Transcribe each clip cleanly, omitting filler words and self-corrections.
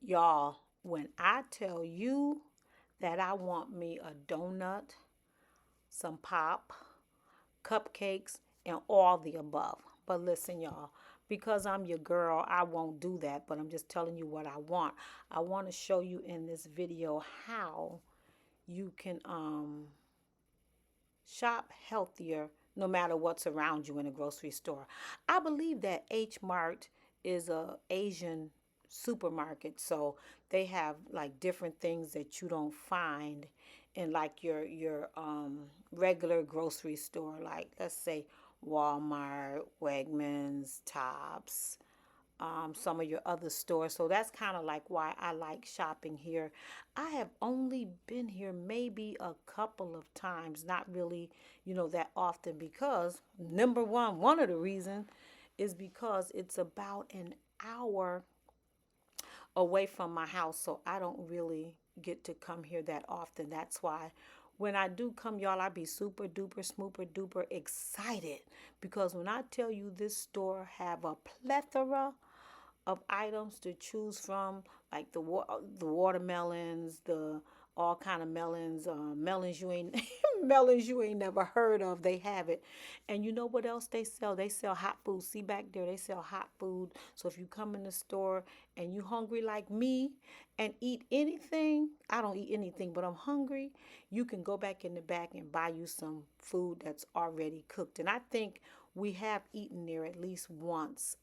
Y'all, when I tell you that I want me a donut, some pop, cupcakes, and all the above. But listen, y'all, because I'm your girl, I won't do that, but I'm just telling you what I want. I want to show you in this video how you can shop healthier no matter what's around you in a grocery store. I believe that H Mart is a Asian supermarket, so they have like different things that you don't find in like your regular grocery store, like let's say Walmart, Wegmans, Tops, some of your other stores. So that's kind of like why I like shopping here. I have only been here maybe a couple of times, not really, that often because number one of the reasons is because it's about an hour away from my house, so I don't really get to come here that often. That's why when I do come, y'all, I be super duper, smooper duper excited because when I tell you this store have a plethora of items to choose from, like the watermelons, the all kind of melons, melons you ain't melons you ain't never heard of. They have it, and you know what else they sell? They sell hot food. See back there, they sell hot food. So if you come in the store and you hungry like me and eat anything, I don't eat anything, but I'm hungry. You can go back in the back and buy you some food that's already cooked. And I think we have eaten there at least once,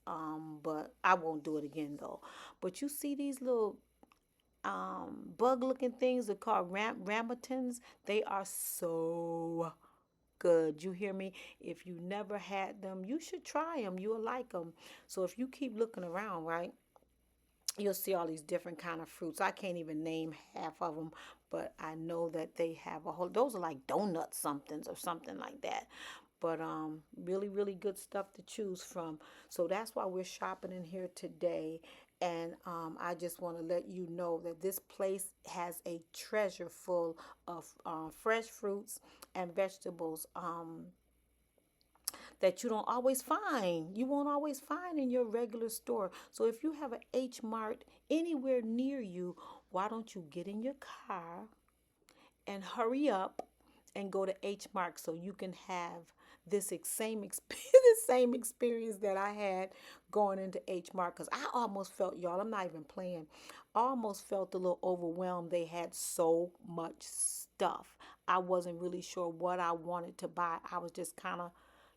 but I won't do it again though. But you see these little bug looking things are called rambuktans. They are so good. You hear me? If you never had them, you should try them. You'll like them. So if you keep looking around, right, you'll see all these different kind of fruits. I can't even name half of them, but I know that they have a whole. Those are like donut somethings or something like that. But really, really good stuff to choose from. So that's why we're shopping in here today. And I just want to let you know that this place has a treasure full of fresh fruits and vegetables. That you don't always find. You won't always find in your regular store. So if you have an H Mart anywhere near you, why don't you get in your car and hurry up and go to H Mart so you can have this same experience, the same experience that I had going into H Mart because I almost felt, y'all, I'm not even playing, I almost felt a little overwhelmed. They had so much stuff. I wasn't really sure what I wanted to buy. I was just kind of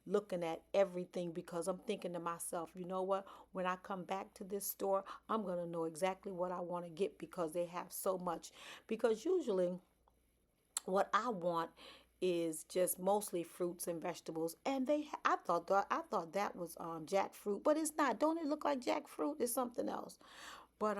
looking at everything because I'm thinking to myself, you know what? When I come back to this store, I'm going to know exactly what I want to get because they have so much. Because usually what I want is just mostly fruits and vegetables. And I thought that was jackfruit, but it's not. Don't it look like jackfruit? It's something else. But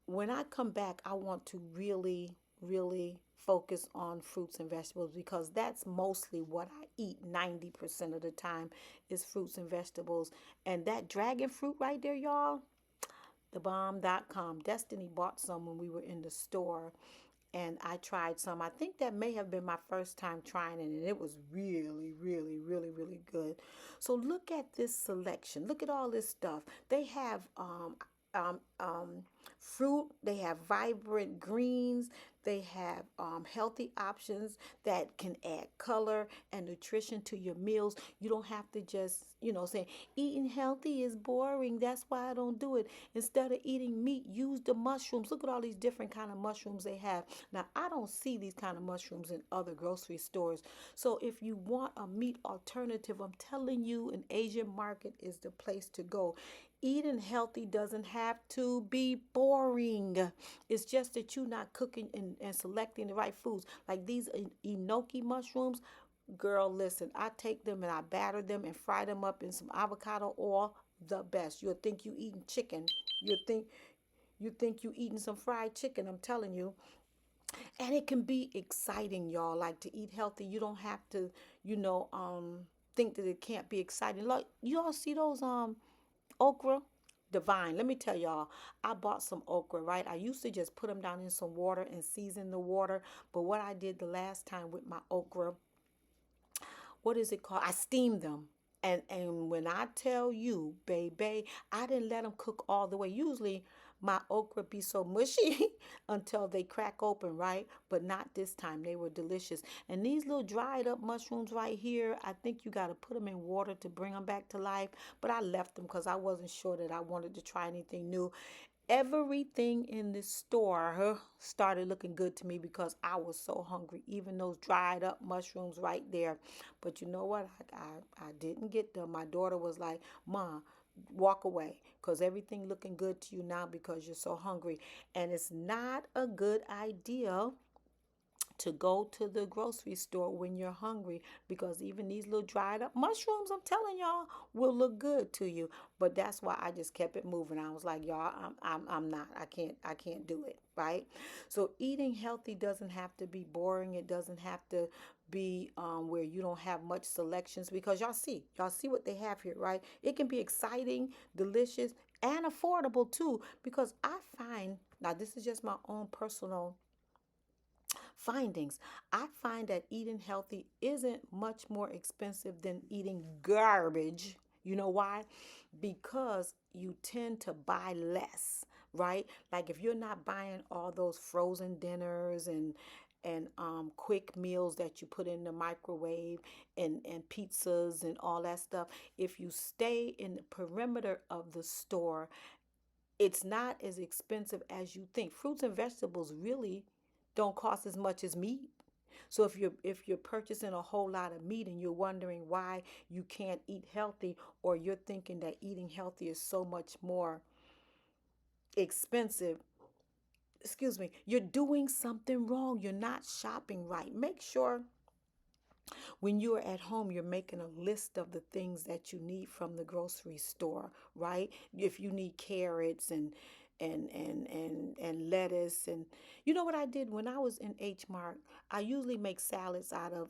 when I come back, I want to really, really focus on fruits and vegetables because that's mostly what I eat 90% of the time is fruits and vegetables. And that dragon fruit right there, y'all, thebomb.com. Destiny bought some when we were in the store and I tried some. I think that may have been my first time trying it, and it was really, really, really, really good. So look at this selection. Look at all this stuff. They have um, um, fruit. They have vibrant greens. They have healthy options that can add color and nutrition to your meals. You don't have to just, say eating healthy is boring. That's why I don't do it. Instead of eating meat, use the mushrooms. Look at all these different kind of mushrooms they have. Now, I don't see these kind of mushrooms in other grocery stores. So if you want a meat alternative, I'm telling you, an Asian market is the place to go. Eating healthy doesn't have to be boring. It's just that you're not cooking and selecting the right foods. Like these enoki mushrooms, girl, listen, I take them and I batter them and fry them up in some avocado oil. The best. You'll think you eating chicken. You think you eating some fried chicken. I'm telling you. And it can be exciting, y'all. Like to eat healthy, you don't have to, think that it can't be exciting. Like you all see those okra divine. Let me tell y'all, I bought some okra, right? I used to just put them down in some water and season the water, but what I did the last time with my okra, what is it called? I steamed them. And when I tell you, baby, I didn't let them cook all the way. Usually my okra be so mushy until they crack open, right? But not this time. They were delicious. And these little dried up mushrooms right here, I think you got to put them in water to bring them back to life. But I left them because I wasn't sure that I wanted to try anything new. Everything in the store started looking good to me because I was so hungry. Even those dried up mushrooms right there. But you know what? I didn't get them. My daughter was like, "Ma, walk away because everything looking good to you now because you're so hungry." And it's not a good idea to go to the grocery store when you're hungry because even these little dried up mushrooms, I'm telling y'all, will look good to you. But that's why I just kept it moving. I was like, y'all, I'm not. I can't do it. Right. So eating healthy doesn't have to be boring. It doesn't have to be where you don't have much selections because y'all see what they have here, right? It can be exciting, delicious, and affordable too. Because I find now this is just my own personal findings. I find that eating healthy isn't much more expensive than eating garbage. You know why? Because you tend to buy less, right? Like if you're not buying all those frozen dinners and quick meals that you put in the microwave and pizzas and all that stuff. If you stay in the perimeter of the store, it's not as expensive as you think. Fruits and vegetables really don't cost as much as meat. So if you're purchasing a whole lot of meat and you're wondering why you can't eat healthy, or you're thinking that eating healthy is so much more expensive, excuse me, you're doing something wrong. You're not shopping right. Make sure when you're at home, you're making a list of the things that you need from the grocery store, right? If you need carrots and lettuce, and you know what I did when I was in H Mart, I usually make salads out of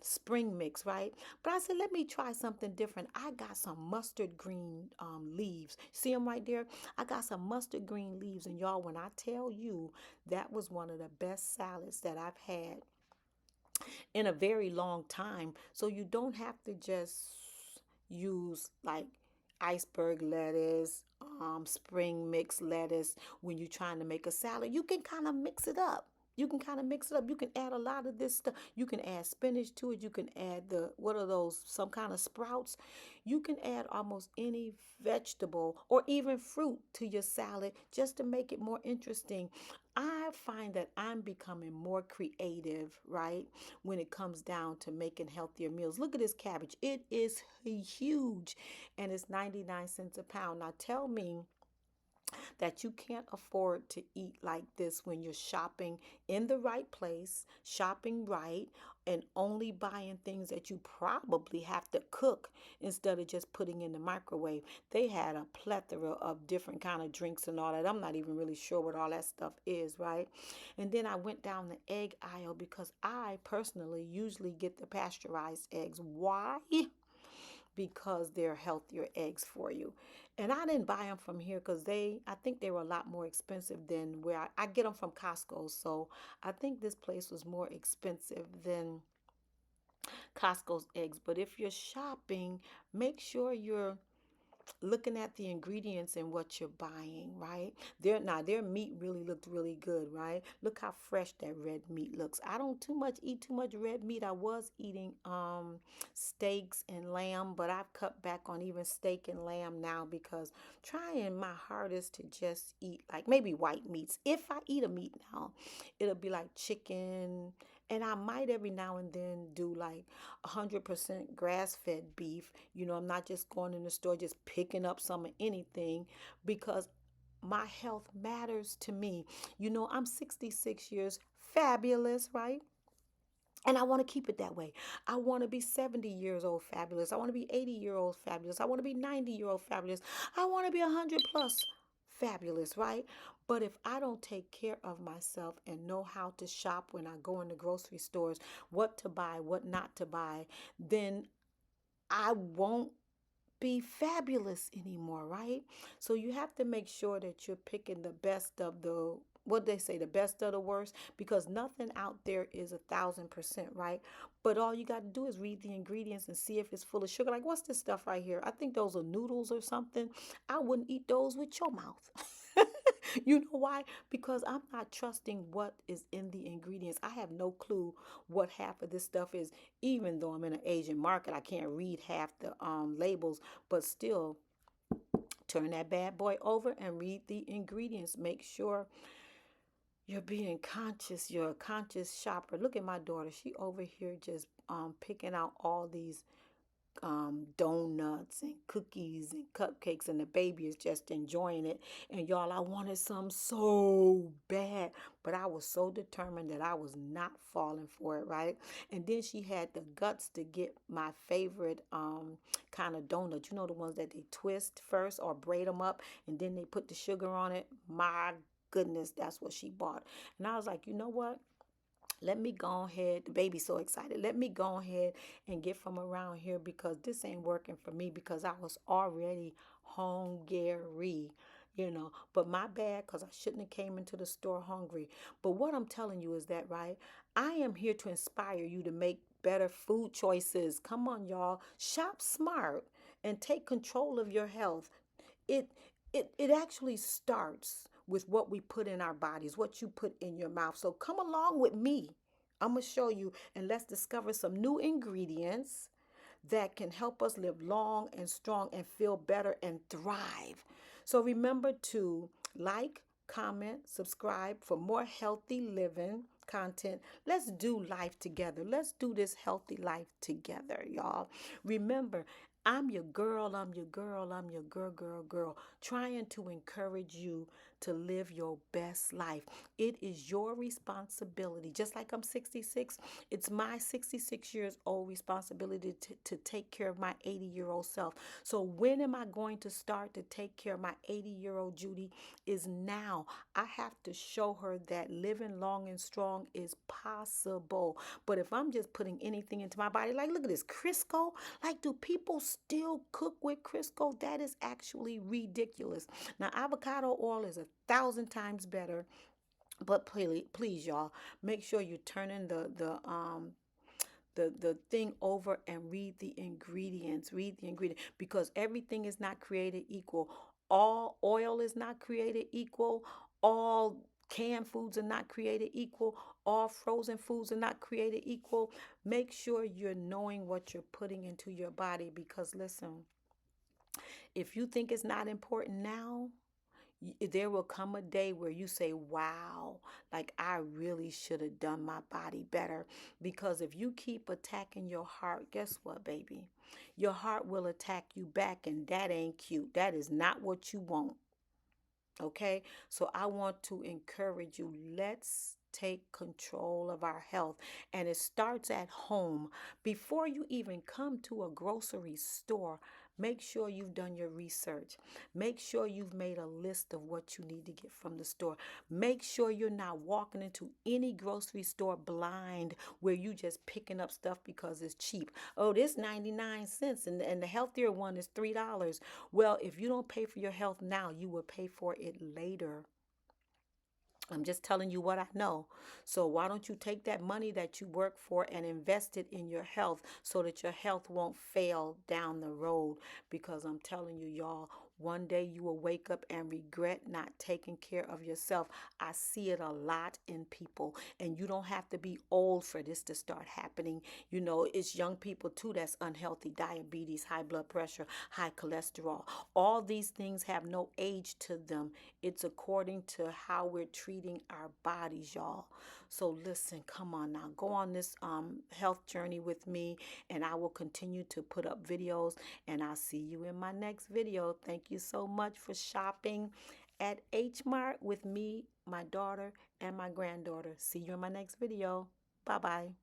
spring mix, right? But I said, let me try something different. I got some mustard green leaves. See them right there? I got some mustard green leaves, and y'all, when I tell you, that was one of the best salads that I've had in a very long time. So you don't have to just use like iceberg lettuce, spring mix lettuce when you're trying to make a salad. You can kind of mix it up. You can kind of mix it up. You can add a lot of this stuff. You can add spinach to it. You can add what are those, some kind of sprouts. You can add almost any vegetable or even fruit to your salad just to make it more interesting. I find that I'm becoming more creative, right, when it comes down to making healthier meals. Look at this cabbage. It is huge and it's 99 cents a pound. Now tell me that you can't afford to eat like this when you're shopping in the right place, shopping right, and only buying things that you probably have to cook instead of just putting in the microwave. They had a plethora of different kind of drinks and all that. I'm not even really sure what all that stuff is, right? And then I went down the egg aisle because I personally usually get the pasteurized eggs. Why? Because they're healthier eggs for you. And I didn't buy them from here because I think they were a lot more expensive than where I get them from Costco. So I think this place was more expensive than Costco's eggs. But if you're shopping, make sure you're looking at the ingredients and what you're buying, right? Their meat really looked really good, right? Look how fresh that red meat looks. I don't too much eat too much red meat. I was eating steaks and lamb, but I've cut back on even steak and lamb now because trying my hardest to just eat like maybe white meats. If I eat a meat now, it'll be like chicken, and I might every now and then do like 100% grass-fed beef. I'm not just going in the store just picking up some of anything because my health matters to me. I'm 66 years fabulous, right? And I want to keep it that way. I want to be 70 years old fabulous. I want to be 80-year old fabulous. I want to be 90-year old fabulous. I want to be 100 plus fabulous, right? But if I don't take care of myself and know how to shop when I go in the grocery stores, what to buy, what not to buy, then I won't be fabulous anymore, right? So you have to make sure that you're picking the best of the what they say, the best of the worst, because nothing out there is 1,000%, right? But all you got to do is read the ingredients and see if it's full of sugar. Like, what's this stuff right here? I think those are noodles or something. I wouldn't eat those with your mouth. You know why? Because I'm not trusting what is in the ingredients. I have no clue what half of this stuff is. Even though I'm in an Asian market, I can't read half the labels, but still, turn that bad boy over and read the ingredients. Make sure you're being conscious. You're a conscious shopper. Look at my daughter. She over here just picking out all these donuts and cookies and cupcakes, and the baby is just enjoying it. And y'all, I wanted some so bad, but I was so determined that I was not falling for it, right? And then she had the guts to get my favorite kind of donut. You know, the ones that they twist first or braid them up and then they put the sugar on it. My goodness, that's what she bought. And I was like, you know what? Let me go ahead. The baby's so excited. Let me go ahead and get from around here because this ain't working for me because I was already hungry, you know. But my bad, because I shouldn't have came into the store hungry. But what I'm telling you is that, right? I am here to inspire you to make better food choices. Come on, y'all. Shop smart and take control of your health. It it actually starts with what we put in our bodies, what you put in your mouth. So come along with me. I'm going to show you and let's discover some new ingredients that can help us live long and strong and feel better and thrive. So remember to like, comment, subscribe for more healthy living content. Let's do life together. Let's do this healthy life together, y'all. Remember, I'm your girl, I'm your girl, I'm your girl, trying to encourage you to live your best life. It is your responsibility. Just like I'm 66, it's my 66 years old responsibility to take care of my 80-year-old self. So when am I going to start to take care of my 80-year-old Judy? Is now. I have to show her that living long and strong is possible. But if I'm just putting anything into my body, like look at this Crisco, like do people still cook with Crisco? That is actually ridiculous. Now avocado oil is 1,000 times better, but please, y'all, make sure you're turning the thing over and read the ingredients. Read the ingredient because everything is not created equal. All oil is not created equal. All canned foods are not created equal. All frozen foods are not created equal. Make sure you're knowing what you're putting into your body because listen, if you think it's not important now, there will come a day where you say, wow, like I really should have done my body better. Because if you keep attacking your heart, guess what, baby? Your heart will attack you back, and that ain't cute. That is not what you want. Okay, so I want to encourage you. Let's take control of our health, and it starts at home. Before you even come to a grocery store, make sure you've done your research. Make sure you've made a list of what you need to get from the store. Make sure you're not walking into any grocery store blind where you just picking up stuff because it's cheap. Oh, this 99 cents and the healthier one is $3. Well, if you don't pay for your health now, you will pay for it later. I'm just telling you what I know. So why don't you take that money that you work for and invest it in your health so that your health won't fail down the road? Because I'm telling you, y'all, one day you will wake up and regret not taking care of yourself. I see it a lot in people, and you don't have to be old for this to start happening. You know, it's young people too that's unhealthy, diabetes, high blood pressure, high cholesterol. All these things have no age to them. It's according to how we're treating our bodies, y'all. So listen, come on now, go on this health journey with me, and I will continue to put up videos, and I'll see you in my next video. Thank you so much for shopping at H Mart with me, my daughter, and my granddaughter. See you in my next video. Bye bye.